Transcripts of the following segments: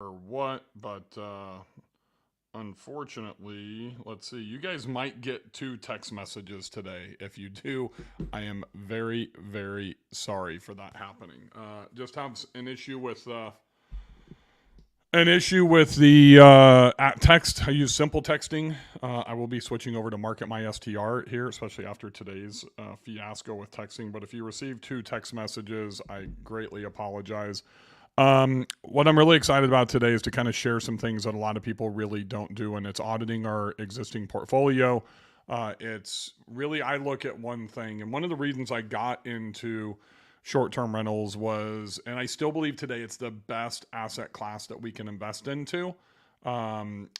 or what, but unfortunately, let's see. You guys might get two text messages today. If you do, I am very, very sorry for that happening. Just have an issue with the at text. I use simple texting. I will be switching over to market my STR here, especially after today's fiasco with texting. But if you receive two text messages, I greatly apologize. What I'm really excited about today is to kind of share some things that a lot of people really don't do, and it's auditing our existing portfolio. It's really, I look at one thing, and one of the reasons I got into short term rentals was, and I still believe today it's the best asset class that we can invest into. Um,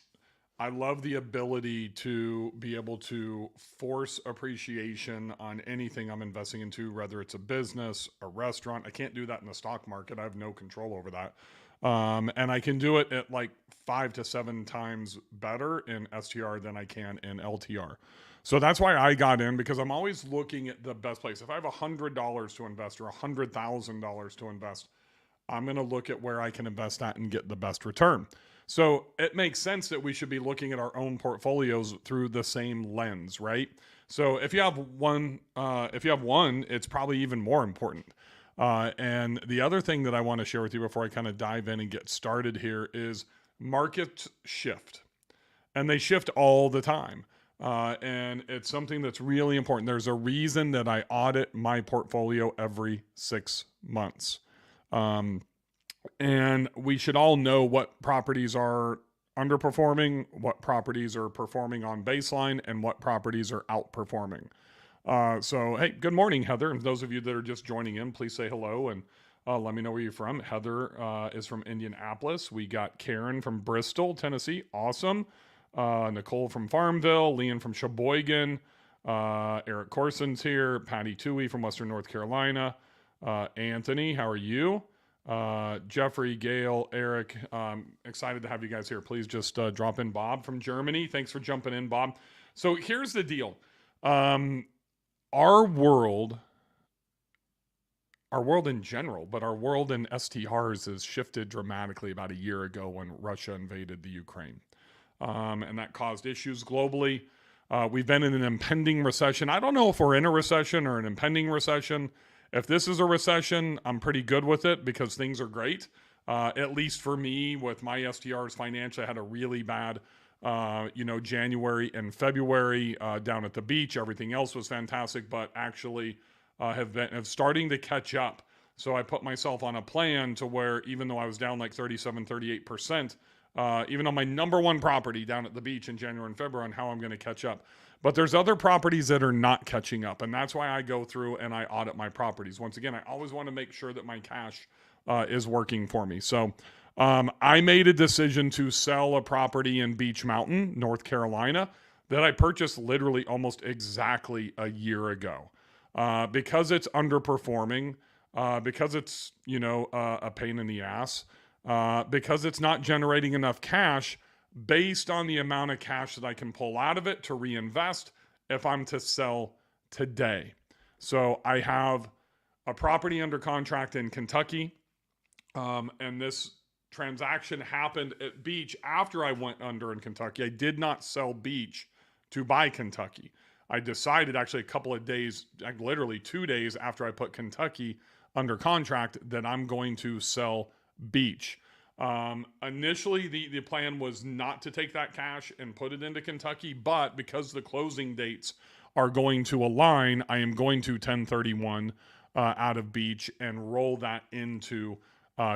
I love the ability to be able to force appreciation on anything I'm investing into, whether it's a business, a restaurant. I can't do that in the stock market. I have no control over that. And I can do it at like 5 to 7 times better in STR than I can in LTR. So that's why I got in, because I'm always looking at the best place. If I have $100 to invest or $100,000 to invest, I'm going to look at where I can invest that and get the best return. So it makes sense that we should be looking at our own portfolios through the same lens, right? So if you have one, it's probably even more important. And the other thing that I want to share with you before I kind of dive in and get started here is markets shift, and they shift all the time. And it's something that's really important. There's a reason that I audit my portfolio every 6 months. Um, and we should all know what properties are underperforming, what properties are performing on baseline, and what properties are outperforming. So, hey, good morning, Heather. And those of you that are just joining in, please say hello and let me know where you're from. Heather is from Indianapolis. We got Karen from Bristol, Tennessee. Awesome. Nicole from Farmville, Leon from Sheboygan, Eric Corson's here, Patty Toohey from Western North Carolina, Anthony, how are you? Jeffrey, Gail, Eric, excited to have you guys here. Please just drop in. Bob from Germany, thanks for jumping in, Bob. So here's the deal. Um, our world, our world in general, but our world in STRs has shifted dramatically about a year ago when Russia invaded the Ukraine. And that caused issues globally. We've been in an impending recession. I don't know if we're in a recession or an impending recession. If this is a recession, I'm pretty good with it because things are great. At least for me, with my STRs financially, I had a really bad, January and February down at the beach. Everything else was fantastic, but actually have starting to catch up. So I put myself on a plan to where even though I was down like 37, 38%, even on my number one property down at the beach in January and February, on how I'm going to catch up. But there's other properties that are not catching up, and that's why I go through and I audit my properties. Once again, I always want to make sure that my cash is working for me. So I made a decision to sell a property in Beach Mountain, North Carolina, that I purchased literally almost exactly a year ago. Because it's underperforming, because it's, a pain in the ass, because it's not generating enough cash based on the amount of cash that I can pull out of it to reinvest if I'm to sell today. So I have a property under contract in Kentucky, and this transaction happened at Beach after I went under in Kentucky. I did not sell Beach to buy Kentucky. I decided actually a couple of days, like literally 2 days after I put Kentucky under contract, that I'm going to sell Beach. Initially, the plan was not to take that cash and put it into Kentucky, but because the closing dates are going to align, I am going to 1031 out of Beach and roll that into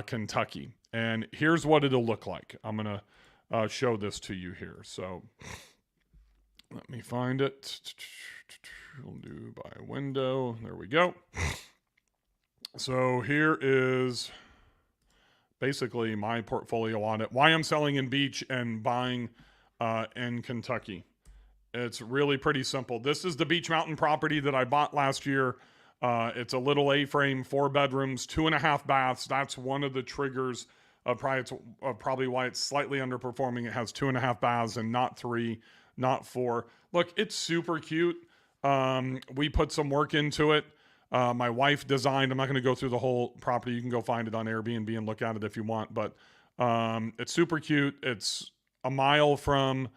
Kentucky. And here's what it'll look like. I'm going to show this to you here. So let me find it. We'll do by window. There we go. So here is basically my portfolio audit. Why I'm selling in Beach and buying in Kentucky. It's really pretty simple. This is the Beach Mountain property that I bought last year. It's a little A-frame, 4 bedrooms, 2.5 baths. That's one of the triggers of probably why it's slightly underperforming. It has 2.5 baths and not 3, not 4. Look, it's super cute. We put some work into it. My wife designed, I'm not going to go through the whole property. You can go find it on Airbnb and look at it if you want. But It's super cute. It's a mile from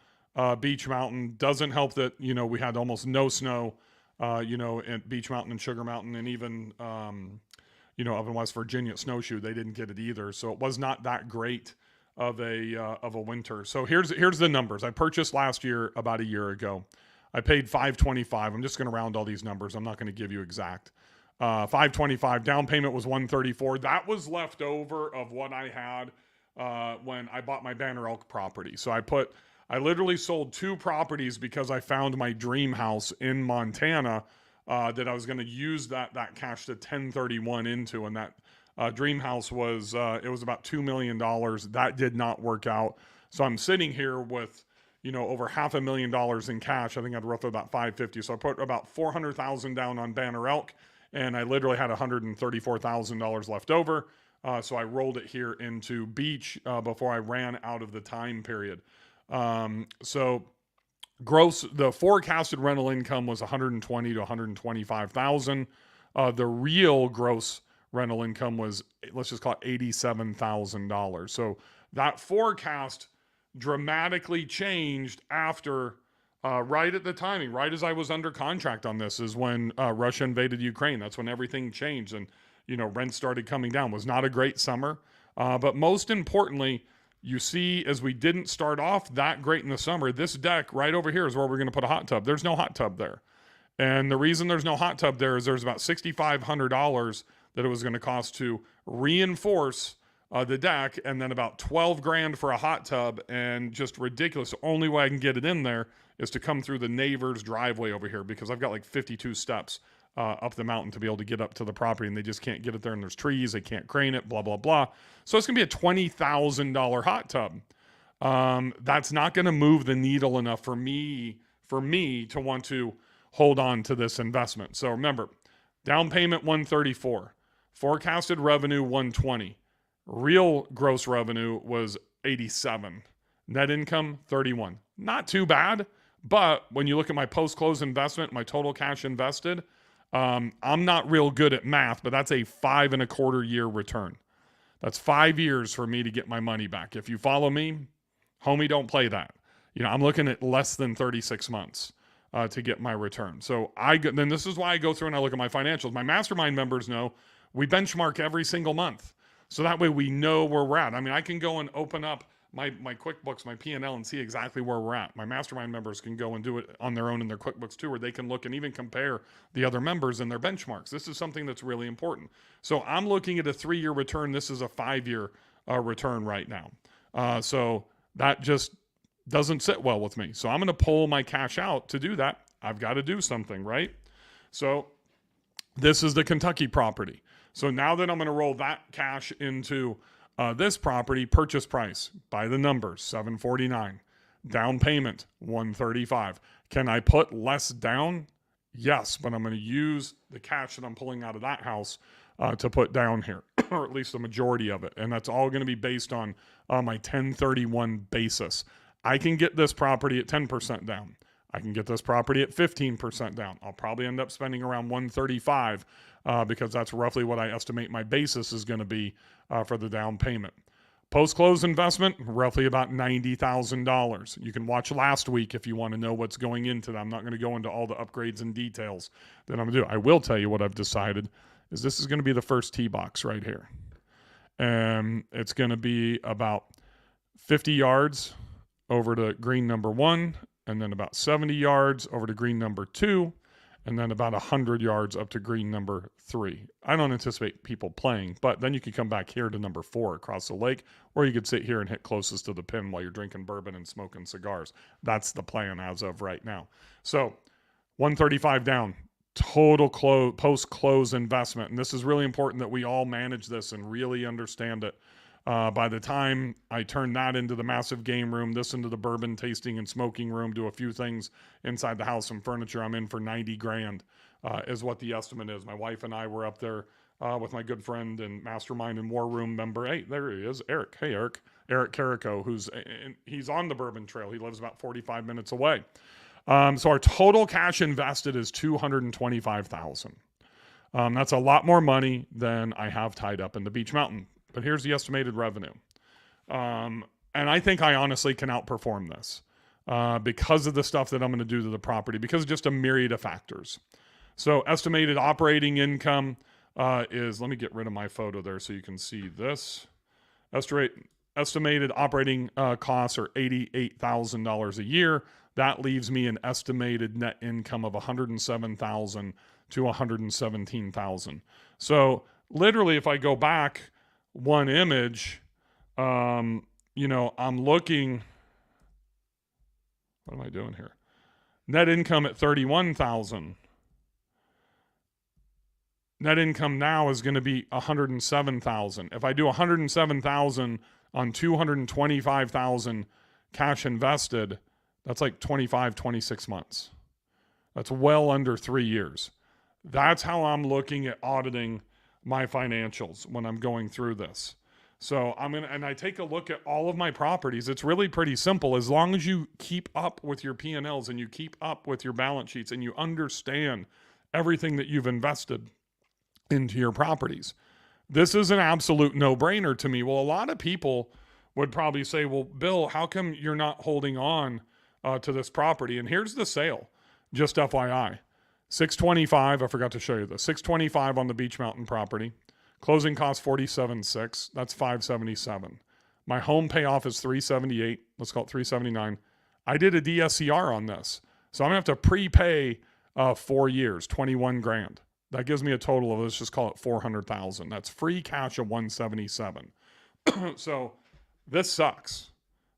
Beach Mountain. Doesn't help that, we had almost no snow, at Beach Mountain and Sugar Mountain, and even, up in West Virginia, Snowshoe, they didn't get it either. So it was not that great of a winter. So here's the numbers. I purchased last year about a year ago. I paid $525. I'm just going to round all these numbers. I'm not going to give you exact. $525. Down payment was $134. That was left over of what I had when I bought my Banner Elk property. So I literally sold 2 properties because I found my dream house in Montana that I was going to use that cash to 1031 into, and that dream house was it was about $2 million. That did not work out. So I'm sitting here with over $500,000 in cash. I think I had roughly about $550. So I put about $400,000 down on Banner Elk, and I literally had $134,000 left over. So I rolled it here into Beach before I ran out of the time period. So the forecasted rental income was $120,000 to $125,000. The real gross rental income was, let's just call it $87,000. So that forecast dramatically changed after, right at the timing, right as I was under contract on this, is when Russia invaded Ukraine. That's when everything changed, and rent started coming down. It was not a great summer, but most importantly, you see, as we didn't start off that great in the summer, this deck right over here is where we're going to put a hot tub. There's no hot tub there. And the reason there's no hot tub there is there's about $6,500 that it was going to cost to reinforce the deck, and then about 12 grand for a hot tub, and just ridiculous. The only way I can get it in there is to come through the neighbor's driveway over here, because I've got like 52 steps up the mountain to be able to get up to the property, and they just can't get it there, and there's trees, they can't crane it, blah, blah, blah. So it's going to be a $20,000 hot tub. That's not going to move the needle enough for me to want to hold on to this investment. So remember, down payment $134, forecasted revenue $120, real gross revenue was $87, net income $31. Not too bad, but when you look at my post-close investment, my total cash invested, I'm not real good at math, but that's a 5.25 year return. That's 5 years for me to get my money back. If you follow me, homie, don't play that. I'm looking at less than 36 months to get my return. So then this is why I go through and I look at my financials. My mastermind members know we benchmark every single month. So that way we know where we're at. I mean, I can go and open up my QuickBooks, my P&L, and see exactly where we're at. My mastermind members can go and do it on their own in their QuickBooks too, where they can look and even compare the other members and their benchmarks. This is something that's really important. So I'm looking at a 3-year return. This is a 5-year return right now. So that just doesn't sit well with me. So I'm going to pull my cash out. To do that, I've got to do something, right? So this is the Kentucky property. So now that I'm going to roll that cash into this property, purchase price by the numbers, $749. Down payment, $135. Can I put less down? Yes, but I'm going to use the cash that I'm pulling out of that house to put down here, or at least the majority of it. And that's all going to be based on my 1031 basis. I can get this property at 10% down. I can get this property at 15% down. I'll probably end up spending around $135 because that's roughly what I estimate my basis is going to be for the down payment. Post-close investment, roughly about $90,000. You can watch last week if you want to know what's going into that. I'm not going to go into all the upgrades and details that I'm going to do. I will tell you what I've decided is this is going to be the first tee box right here. And it's going to be about 50 yards over to green number 1, and then about 70 yards over to green number 2, and then about 100 yards up to green number 3. I don't anticipate people playing, but then you could come back here to number 4 across the lake, or you could sit here and hit closest to the pin while you're drinking bourbon and smoking cigars. That's the plan as of right now. So 135 down, total post-close investment. And this is really important that we all manage this and really understand it. By the time I turn that into the massive game room, this into the bourbon tasting and smoking room, do a few things inside the house, some furniture, I'm in for 90 grand is what the estimate is. My wife and I were up there with my good friend and mastermind and war room member. Hey, there he is, Eric. Hey, Eric. Eric Carrico, he's on the Bourbon Trail. He lives about 45 minutes away. So our total cash invested is $225,000. That's a lot more money than I have tied up in the Beach Mountain. But here's the estimated revenue. And I think I honestly can outperform this because of the stuff that I'm going to do to the property, because of just a myriad of factors. So estimated operating income is, let me get rid of my photo there so you can see this. Estimated operating costs are $88,000 a year. That leaves me an estimated net income of $107,000 to $117,000. So literally, if I go back one image, I'm looking. What am I doing here? Net income at $31,000. Net income now is going to be $107,000. If I do $107,000 on $225,000 cash invested, that's like 26 months. That's well under 3 years. That's how I'm looking at auditing my financials when I'm going through this. So I take a look at all of my properties. It's really pretty simple. As long as you keep up with your P&Ls and you keep up with your balance sheets and you understand everything that you've invested into your properties. This is an absolute no-brainer to me. Well, a lot of people would probably say, well, Bill, how come you're not holding on to this property? And here's the sale, just FYI. $625, I forgot to show you this. $625 on the Beach Mountain property. Closing cost $47,600. That's $577. My home payoff is $378. Let's call it $379. I did a DSCR on this. So I'm going to have to prepay 4 years, $21,000. That gives me a total of, let's just call it $400,000. That's free cash of $177. So this sucks.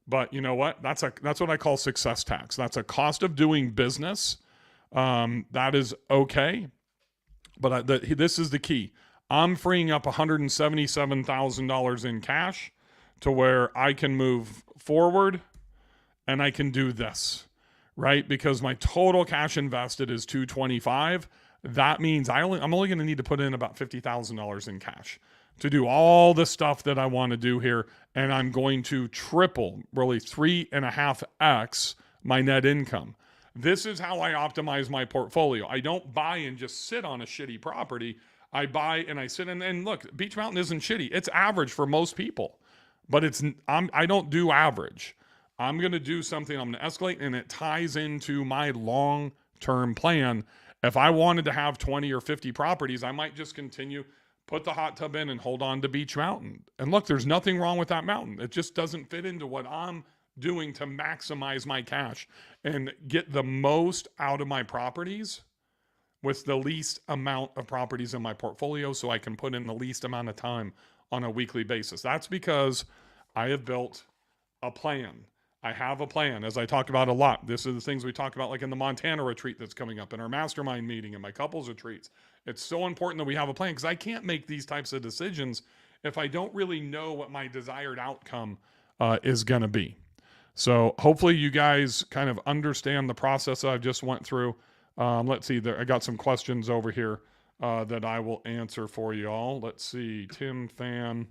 But you know what? That's what I call success tax. That's a cost of doing business. That is okay. But this is the key. I'm freeing up $177,000 in cash to where I can move forward and I can do this, right? Because my total cash invested is $225,000. That means I'm only going to need to put in about $50,000 in cash to do all the stuff that I want to do here. And I'm going to triple, really 3.5x my net income. This is how I optimize my portfolio. I don't buy and just sit on a shitty property. I buy and I sit and look, Beach Mountain isn't shitty. It's average for most people, but I don't do average. I'm going to do something, I'm going to escalate, and it ties into my long-term plan. If I wanted to have 20 or 50 properties, I might just continue, put the hot tub in and hold on to Beach Mountain. And look, there's nothing wrong with that mountain. It just doesn't fit into what I'm doing to maximize my cash and get the most out of my properties with the least amount of properties in my portfolio so I can put in the least amount of time on a weekly basis. That's because I have built a plan. I have a plan, as I talk about a lot. This is the things we talk about, like in the Montana retreat that's coming up, in our mastermind meeting, and my couples retreats. It's so important that we have a plan because I can't make these types of decisions if I don't really know what my desired outcome is going to be. So hopefully you guys kind of understand the process that I've just went through. Let's see, I got some questions over here that I will answer for you all. Let's see, Tim Fan.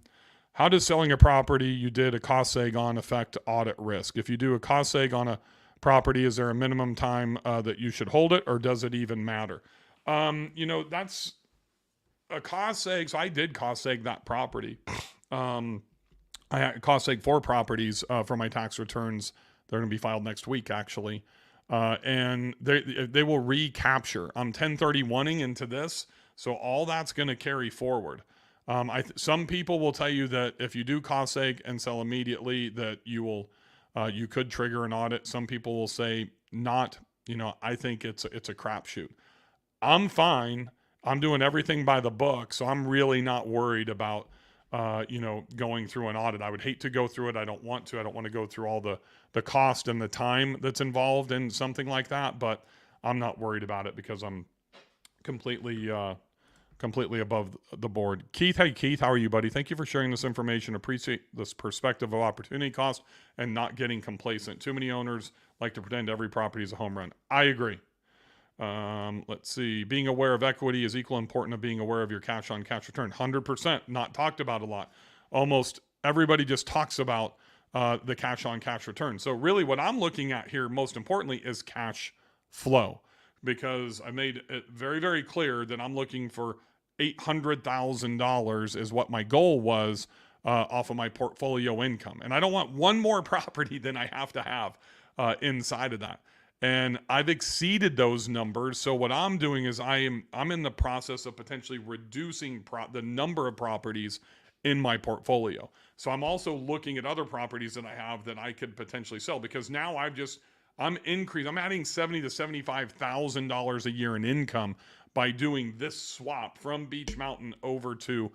How does selling a property you did a cost seg on affect audit risk? If you do a cost seg on a property, is there a minimum time that you should hold it, or does it even matter? That's a cost seg. So I did cost seg that property. I had cost seg 4 properties for my tax returns. They're going to be filed next week, actually. And they will recapture. I'm 1031ing into this, so all that's going to carry forward. Some people will tell you that if you do cost seg and sell immediately, that you could trigger an audit. Some people will say not. I think it's a crapshoot. I'm fine. I'm doing everything by the book, so I'm really not worried about going through an audit. I would hate to go through it. I don't want to. I don't want to go through all the cost and the time that's involved in something like that, but I'm not worried about it because I'm completely above the board. Keith, hey Keith, how are you, buddy? Thank you for sharing this information. Appreciate this perspective of opportunity cost and not getting complacent. Too many owners like to pretend every property is a home run. I agree. Let's see. Being aware of equity is equal important to being aware of your cash on cash return. 100%, not talked about a lot. Almost everybody just talks about the cash on cash return. So really what I'm looking at here, most importantly, is cash flow, because I made it very, very clear that I'm looking for $800,000 is what my goal was off of my portfolio income. And I don't want one more property than I have to have inside of that. And I've exceeded those numbers. So what I'm doing is I'm in the process of potentially reducing the number of properties in my portfolio. So I'm also looking at other properties that I have that I could potentially sell, because now I'm adding $70,000 to $75,000 a year in income by doing this swap from Beach Mountain over to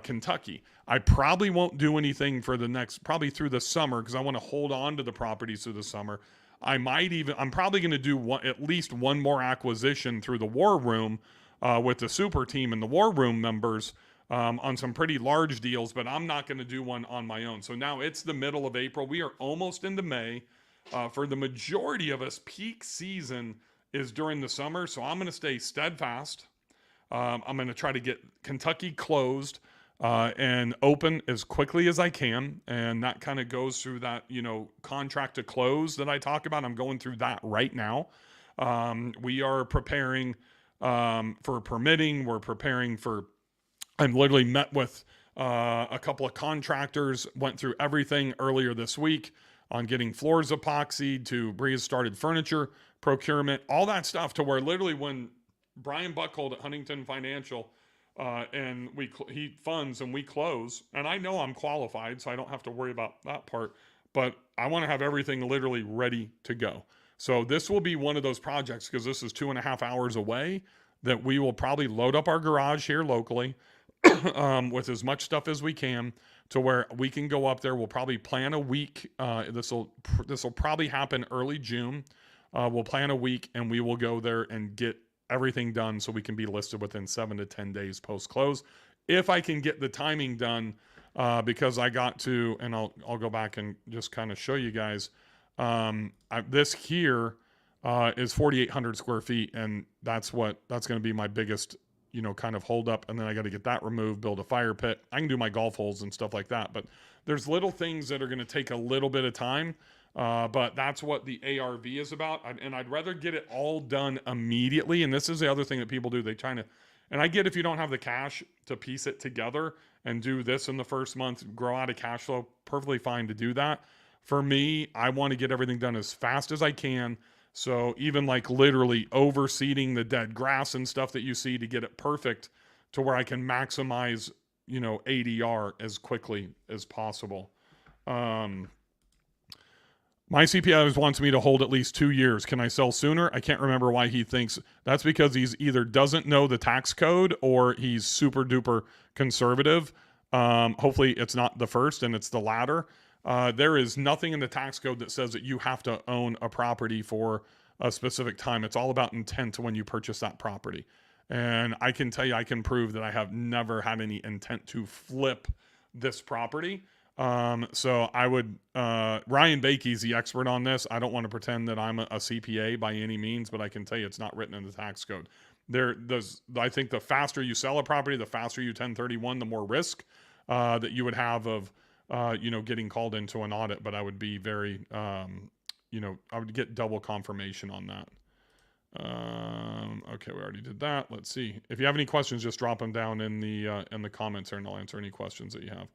Kentucky. I probably won't do anything for probably through the summer, because I want to hold on to the properties through the summer. I'm probably going to do at least one more acquisition through the War Room with the super team and the War Room members on some pretty large deals, but I'm not going to do one on my own. So now it's the middle of April. We are almost into May. For the majority of us, peak season is during the summer. So I'm going to stay steadfast. I'm going to try to get Kentucky closed and open as quickly as I can. And that kind of goes through that, contract to close that I talk about. I'm going through that right now. We are preparing for permitting. I'm literally met with a couple of contractors, went through everything earlier this week on getting floors epoxied to Brea's started furniture procurement, all that stuff, to where literally when Brian Buckhold at Huntington Financial and he funds and we close, and I know I'm qualified, so I don't have to worry about that part, but I want to have everything literally ready to go. So this will be one of those projects, because this is 2.5 hours away, that we will probably load up our garage here locally with as much stuff as we can, to where we can go up there. We'll probably plan a week. This will probably happen early June. We'll plan a week and we will go there and get everything done so we can be listed within 7 to 10 days post close. If I can get the timing done, because I got to, and I'll go back and just kind of show you guys. This here is 4,800 square feet, and that's going to be my biggest kind of hold up. And then I got to get that removed, build a fire pit. I can do my golf holes and stuff like that, but there's little things that are going to take a little bit of time. But that's what the ARV is about. And I'd rather get it all done immediately. And this is the other thing that people do. And I get, if you don't have the cash to piece it together and do this in the first month, grow out of cash flow, perfectly fine to do that. For me, I want to get everything done as fast as I can. So even like literally overseeding the dead grass and stuff that you see to get it perfect, to where I can maximize, ADR as quickly as possible. My CPA always wants me to hold at least 2 years. Can I sell sooner? I can't remember why he thinks that's, because he's either doesn't know the tax code or he's super duper conservative. Hopefully it's not the first and it's the latter. There is nothing in the tax code that says that you have to own a property for a specific time. It's all about intent when you purchase that property. And I can tell you, I can prove that I have never had any intent to flip this property. So I would, Ryan Bakey's the expert on this. I don't want to pretend that I'm a CPA by any means, but I can tell you it's not written in the tax code. I think the faster you sell a property, the faster you 1031, the more risk, that you would have of, getting called into an audit. But I would be very, I would get double confirmation on that. Okay, we already did that. Let's see. If you have any questions, just drop them down in the comments there, and I'll answer any questions that you have.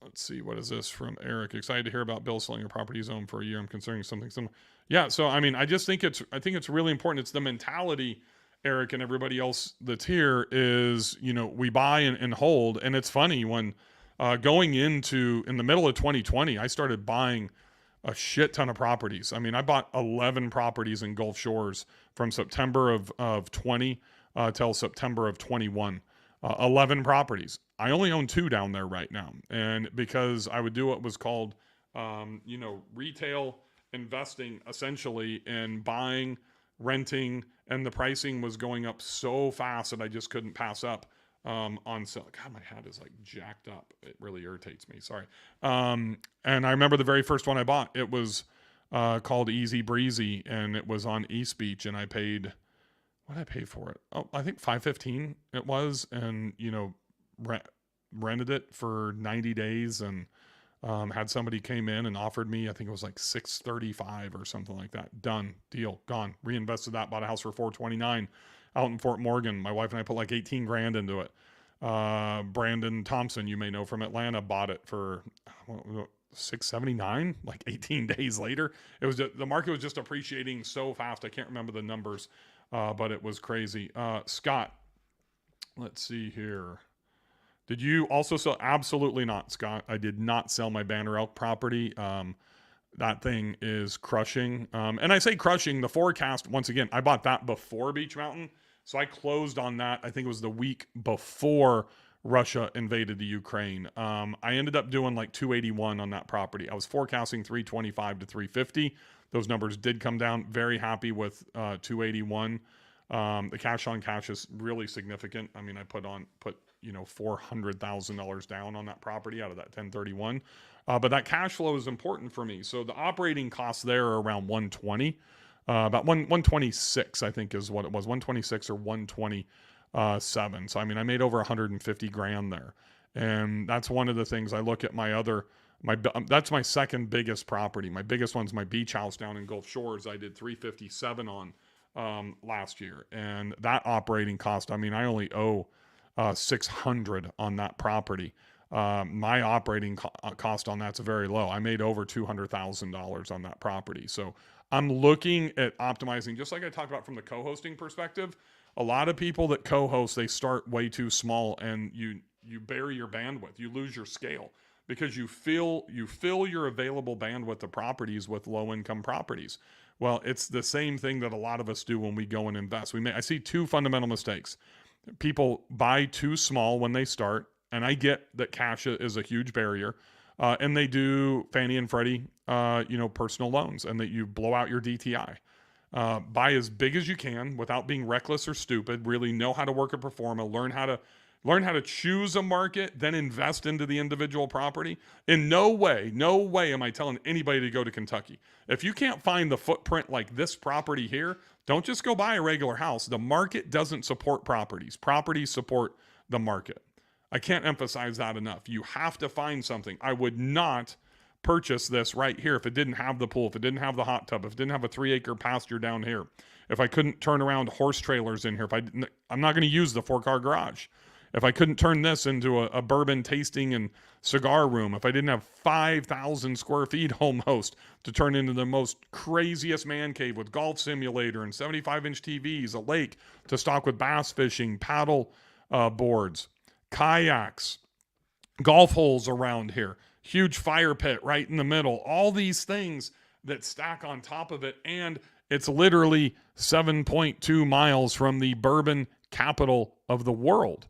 Let's see, what is this from Eric? Excited to hear about Bill selling a property he's owned for a year. I'm considering something similar. Yeah, so I mean, I think it's really important. It's the mentality, Eric, and everybody else that's here is, we buy and hold. And it's funny when going in the middle of 2020, I started buying a shit ton of properties. I mean, I bought 11 properties in Gulf Shores from September of 20 till September of 21. 11 properties. I only own 2 down there right now. And because I would do what was called, retail investing, essentially, in buying, renting, and the pricing was going up so fast that I just couldn't pass up on sale. God, my hat is like jacked up. It really irritates me. Sorry. And I remember the very first one I bought, it was called Easy Breezy, and it was on East Beach, and I paid, what did I pay for it? Oh, I think $515 it was, and rented it for 90 days, and had somebody came in and offered me, I think it was like $635 or something like that. Done, deal, gone. Reinvested that, bought a house for $429 out in Fort Morgan. My wife and I put like 18 grand into it. Brandon Thompson, you may know from Atlanta, bought it for 679 like 18 days later. It was the market was just appreciating so fast. I can't remember the numbers, but it was crazy. Scott, let's see here. Did you also sell? Absolutely not, Scott. I did not sell my Banner Elk property. That thing is crushing. And I say crushing, the forecast, once again, I bought that before Beach Mountain. So I closed on that. I think it was the week before Russia invaded the Ukraine. I ended up doing like 281 on that property. I was forecasting 325 to 350. Those numbers did come down. Very happy with 281. The cash on cash is really significant. I mean, I put $400,000 down on that property out of that 1031. But that cash flow is important for me. So the operating costs there are around 120, about 126, I think is what it was, 126 or 127. So I mean, I made over 150 grand there, and that's one of the things I look at. That's my second biggest property. My biggest one's my beach house down in Gulf Shores. I did 357 on last year, and that operating cost. I mean, I only owe 600 on that property. My operating cost on that's very low. I made over $200,000 on that property. So I'm looking at optimizing, just like I talked about from the co-hosting perspective. A lot of people that co-host, they start way too small, and you bury your bandwidth. You lose your scale because you fill your available bandwidth of properties with low income properties. Well, it's the same thing that a lot of us do when we go and invest. I see two fundamental mistakes. People buy too small when they start, and I get that cash is a huge barrier, and they do Fannie and Freddie, personal loans, and that you blow out your DTI. Buy as big as you can without being reckless or stupid. Really know how to work a pro forma, learn how to choose a market, then invest into the individual property. In no way am I telling anybody to go to Kentucky. If you can't find the footprint like this property here, don't just go buy a regular house. The market doesn't support properties. Properties support the market. I can't emphasize that enough. You have to find something. I would not purchase this right here if it didn't have the pool, if it didn't have the hot tub, if it didn't have a 3-acre pasture down here, if I couldn't turn around horse trailers in here, I'm not going to use the 4-car garage. If I couldn't turn this into a bourbon tasting and cigar room, if I didn't have 5,000 square feet home host to turn into the most craziest man cave with golf simulator and 75-inch TVs, a lake to stock with bass fishing, paddle boards, kayaks, golf holes around here, huge fire pit right in the middle, all these things that stack on top of it, and it's literally 7.2 miles from the bourbon capital of the world.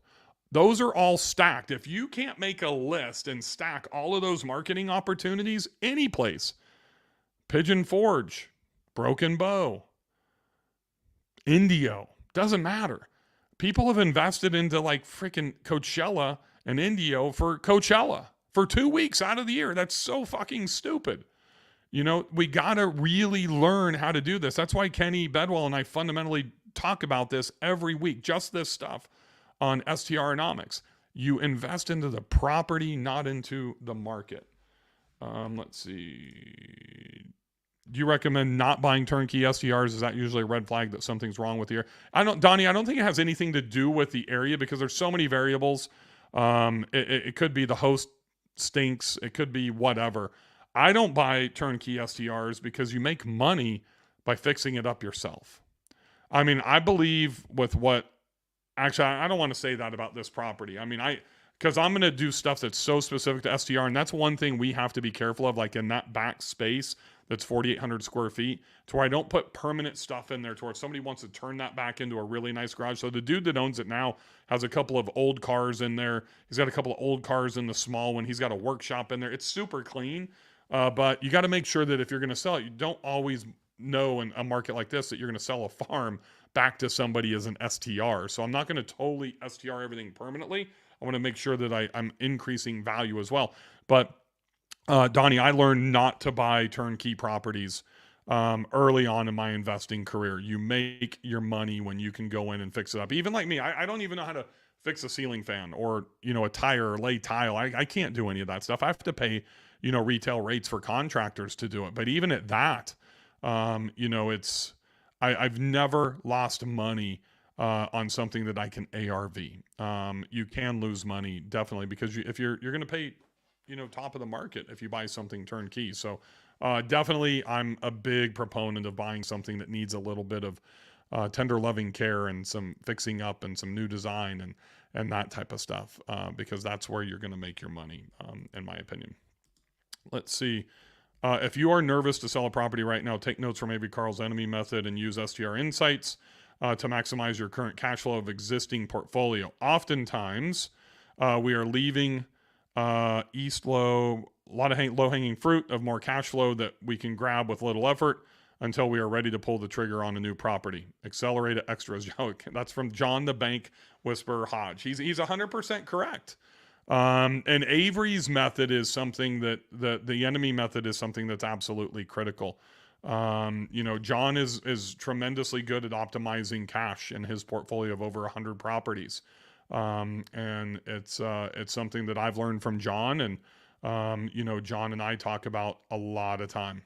Those are all stacked. If you can't make a list and stack all of those marketing opportunities any place, Pigeon Forge, Broken Bow, Indio, doesn't matter. People have invested into like freaking Coachella and Indio for Coachella for 2 weeks out of the year. That's so fucking stupid. We got to really learn how to do this. That's why Kenny Bedwell and I fundamentally talk about this every week, just this stuff on STRonomics. You invest into the property, not into the market. Let's see. Do you recommend not buying turnkey STRs? Is that usually a red flag that something's wrong with the area? Donnie, I don't think it has anything to do with the area because there's so many variables. It could be the host stinks. It could be whatever. I don't buy turnkey STRs because you make money by fixing it up yourself. I mean, I believe with what, actually, I don't want to say that about this property. I mean, because I'm going to do stuff that's so specific to STR, and that's one thing we have to be careful of, like in that back space that's 4,800 square feet, to where I don't put permanent stuff in there to where if somebody wants to turn that back into a really nice garage. So the dude that owns it now has a couple of old cars in there. He's got a couple of old cars in the small one. He's got a workshop in there. It's super clean, but you got to make sure that if you're going to sell it, you don't always know in a market like this that you're going to sell a farm back to somebody as an STR. So I'm not going to totally STR everything permanently. I want to make sure that I'm increasing value as well. But Donnie, I learned not to buy turnkey properties early on in my investing career. You make your money when you can go in and fix it up. Even like me, I don't even know how to fix a ceiling fan or, a tire or lay tile. I can't do any of that stuff. I have to pay, retail rates for contractors to do it. But even at that, I've never lost money on something that I can ARV. You can lose money definitely because if you're going to pay, top of the market if you buy something turnkey. So definitely, I'm a big proponent of buying something that needs a little bit of tender loving care and some fixing up and some new design and that type of stuff because that's where you're going to make your money, in my opinion. Let's see. If you are nervous to sell a property right now, take notes from maybe Carl's enemy method and use STR insights to maximize your current cash flow of existing portfolio. Oftentimes, we are leaving east low, a lot of low-hanging fruit of more cash flow that we can grab with little effort until we are ready to pull the trigger on a new property. Accelerate extras. That's from John the Bank Whisperer Hodge. He's 100% correct. And Avery's method is something that the enemy method is something that's absolutely critical. John is tremendously good at optimizing cash in his portfolio of over 100 properties. And it's something that I've learned from John, and John and I talk about a lot of time.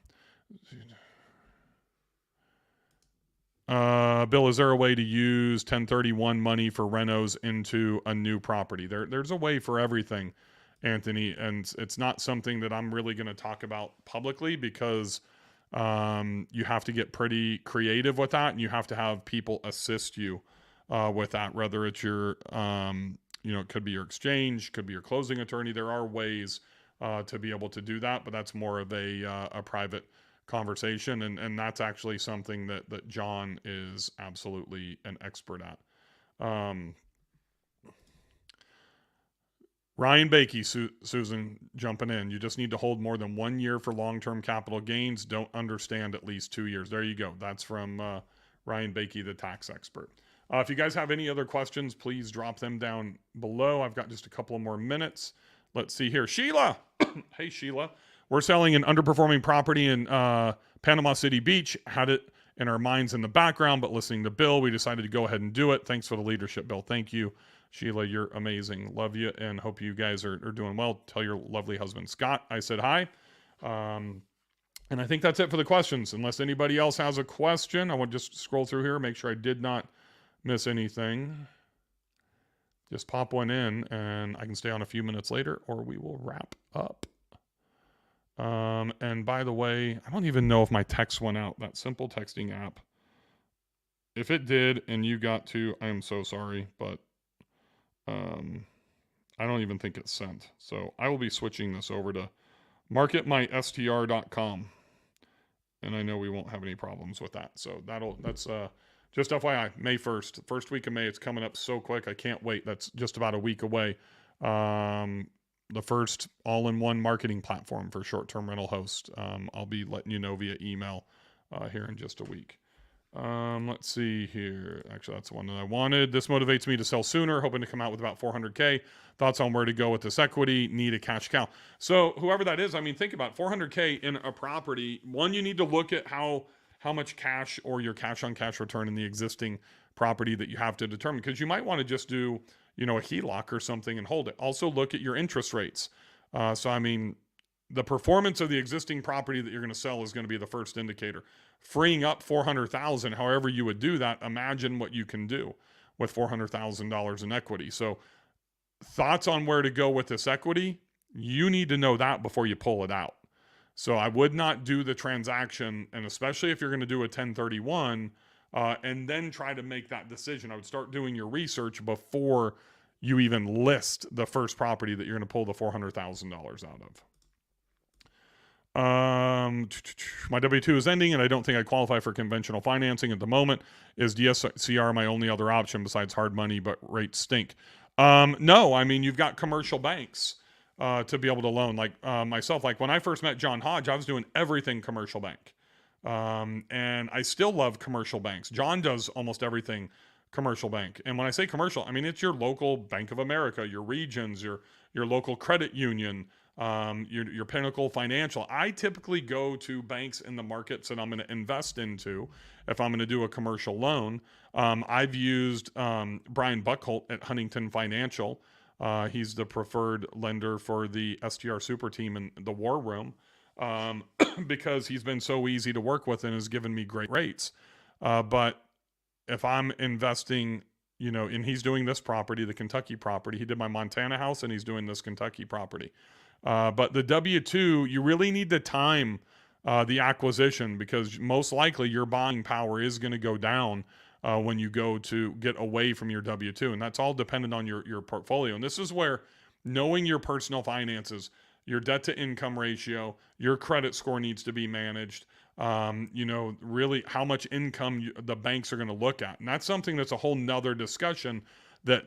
Bill, is there a way to use 1031 money for renos into a new property? There's a way for everything, Anthony, and it's not something that I'm really going to talk about publicly because you have to get pretty creative with that, and you have to have people assist you with that, whether it's your, it could be your exchange, could be your closing attorney. There are ways to be able to do that, but that's more of a private conversation, and that's actually something that John is absolutely an expert at. Ryan Bakey, Susan, jumping in. You just need to hold more than 1 year for long-term capital gains. Don't understand at least 2 years. There you go. That's from Ryan Bakey, the tax expert. If you guys have any other questions, please drop them down below. I've got just a couple of more minutes. Let's see here. Sheila. Hey, Sheila. We're selling an underperforming property in Panama City Beach. Had it in our minds in the background, but listening to Bill, we decided to go ahead and do it. Thanks for the leadership, Bill. Thank you, Sheila. You're amazing. Love you and hope you guys are doing well. Tell your lovely husband, Scott, I said hi. And I think that's it for the questions. Unless anybody else has a question, I want to just scroll through here, make sure I did not miss anything. Just pop one in and I can stay on a few minutes later or we will wrap up. And by the way, I don't even know if my text went out, that simple texting app. If it did and you got to, I am so sorry, but I don't even think it's sent. So I will be switching this over to marketmystr.com. And I know we won't have any problems with that. So that's just FYI, May 1st, first week of May. It's coming up so quick. I can't wait. That's just about a week away. The first all-in-one marketing platform for short-term rental hosts. I'll be letting you know via email here in just a week. Let's see here. Actually, that's the one that I wanted. This motivates me to sell sooner, hoping to come out with about 400K. Thoughts on where to go with this equity? Need a cash cow. So whoever that is, I mean, think about 400K in a property. One, you need to look at how much cash or your cash on cash return in the existing property that you have to determine, because you might want to just do a HELOC or something and hold it. Also look at your interest rates. So, I mean, the performance of the existing property that you're going to sell is going to be the first indicator. Freeing up $400,000, however you would do that, imagine what you can do with $400,000 in equity. So thoughts on where to go with this equity, you need to know that before you pull it out. So I would not do the transaction, and especially if you're going to do a 1031, and then try to make that decision. I would start doing your research before you even list the first property that you're going to pull the $400,000 out of. My W-2 is ending, and I don't think I qualify for conventional financing at the moment. Is DSCR my only other option besides hard money, but rates stink? No, I mean, you've got commercial banks to be able to loan. Like myself, like when I first met John Hodge, I was doing everything commercial bank. And I still love commercial banks. John does almost everything commercial bank. And when I say commercial, I mean, it's your local Bank of America, your Regions, your local credit union, your Pinnacle Financial. I typically go to banks in the markets that I'm going to invest into if I'm going to do a commercial loan. I've used Brian Buckholt at Huntington Financial. He's the preferred lender for the STR Super Team in the War Room. Because he's been so easy to work with and has given me great rates. But if I'm investing, and he's doing this property, the Kentucky property, he did my Montana house and he's doing this Kentucky property. But the W-2, you really need to time the acquisition, because most likely your buying power is going to go down when you go to get away from your W-2. And that's all dependent on your portfolio. And this is where knowing your personal finances, your debt to income ratio, your credit score needs to be managed. Really how much income the banks are going to look at. And that's something that's a whole nother discussion, that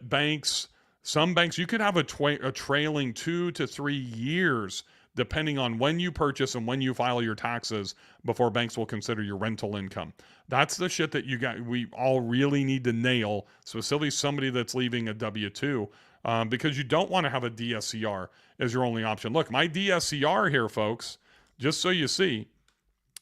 some banks, you could have a trailing 2 to 3 years depending on when you purchase and when you file your taxes before banks will consider your rental income. That's the shit that we all really need to nail, specifically somebody that's leaving a W-2, because you don't want to have a DSCR as your only option. Look, my DSCR here, folks, just so you see,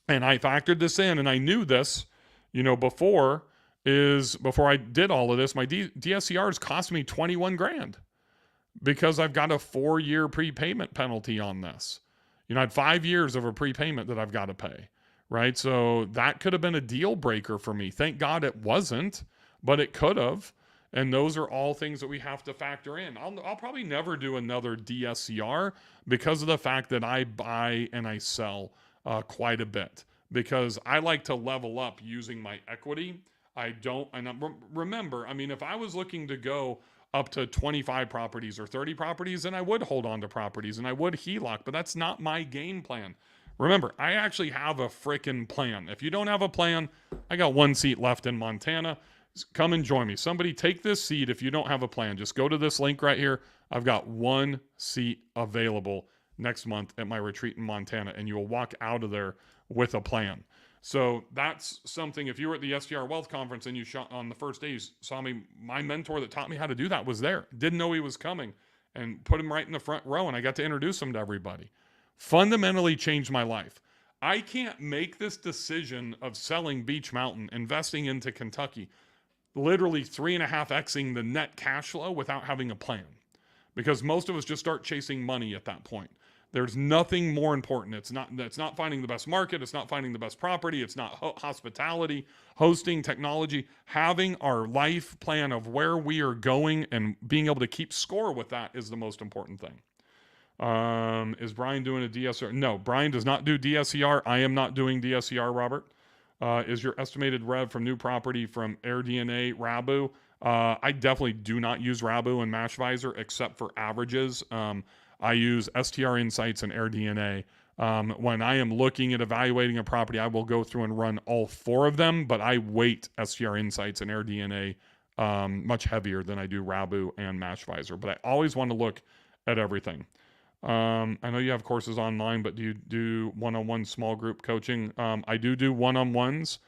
and I factored this in, and I knew this, before I did all of this, my DSCR has cost me 21 grand because I've got a 4-year prepayment penalty on this. I had 5 years of a prepayment that I've got to pay, right? So that could have been a deal breaker for me. Thank God it wasn't, but it could have. And those are all things that we have to factor in. I'll probably never do another DSCR because of the fact that I buy and I sell quite a bit, because I like to level up using my equity. Remember, if I was looking to go up to 25 properties or 30 properties, then I would hold on to properties and I would HELOC, but that's not my game plan. Remember, I actually have a freaking plan. If you don't have a plan, I got 1 seat left in Montana. Come and join me. Somebody take this seat if you don't have a plan. Just go to this link right here. I've got 1 seat available next month at my retreat in Montana, and you will walk out of there with a plan. So that's something. If you were at the STR Wealth Conference and you shot on the first day, you saw me, my mentor that taught me how to do that was there. Didn't know he was coming, and put him right in the front row, and I got to introduce him to everybody. Fundamentally changed my life. I can't make this decision of selling Beach Mountain, investing into Kentucky, literally 3.5xing the net cash flow without having a plan, because most of us just start chasing money at that point. There's nothing more important. It's not finding the best market. It's not finding the best property. It's not hospitality, hosting, technology. Having our life plan of where we are going and being able to keep score with that is the most important thing. Is Brian doing a DSCR? No, Brian does not do DSCR. I am not doing DSCR, Robert. Is your estimated rev from new property from AirDNA, Rabu? I definitely do not use Rabu and MashVisor except for averages. I use STR Insights and AirDNA. When I am looking at evaluating a property, I will go through and run all 4 of them, but I weight STR Insights and AirDNA much heavier than I do Rabu and MashVisor. But I always want to look at everything. I know you have courses online, but do you do one-on-one small group coaching? I do one-on-ones,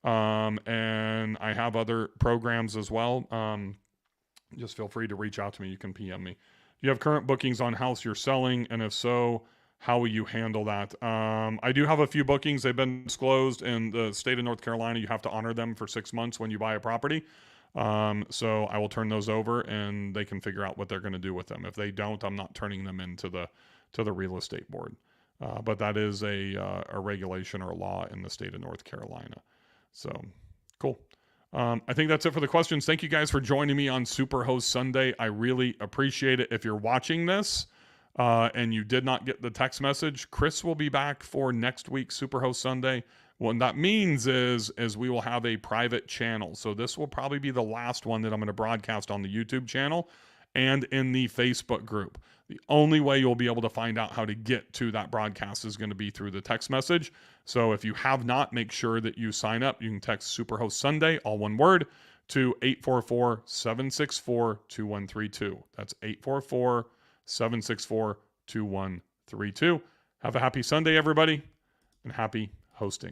and I have other programs as well. Just feel free to reach out to me. You can PM me. Do you have current bookings on house you're selling? And if so, how will you handle that? I do have a few bookings. They've been disclosed in the state of North Carolina. You have to honor them for 6 months when you buy a property. So I will turn those over and they can figure out what they're going to do with them. If they don't, I'm not turning them into the real estate board. But that is a regulation or a law in the state of North Carolina. So cool. I think that's it for the questions. Thank you guys for joining me on Superhost Sunday. I really appreciate it. If you're watching this and you did not get the text message, Chris will be back for next week's Superhost Sunday. What that means is we will have a private channel. So this will probably be the last one that I'm going to broadcast on the YouTube channel and in the Facebook group. The only way you'll be able to find out how to get to that broadcast is going to be through the text message. So if you have not, make sure that you sign up. You can text Superhost Sunday, all one word, to 844-764-2132. That's 844-764-2132. Have a happy Sunday, everybody, and happy hosting.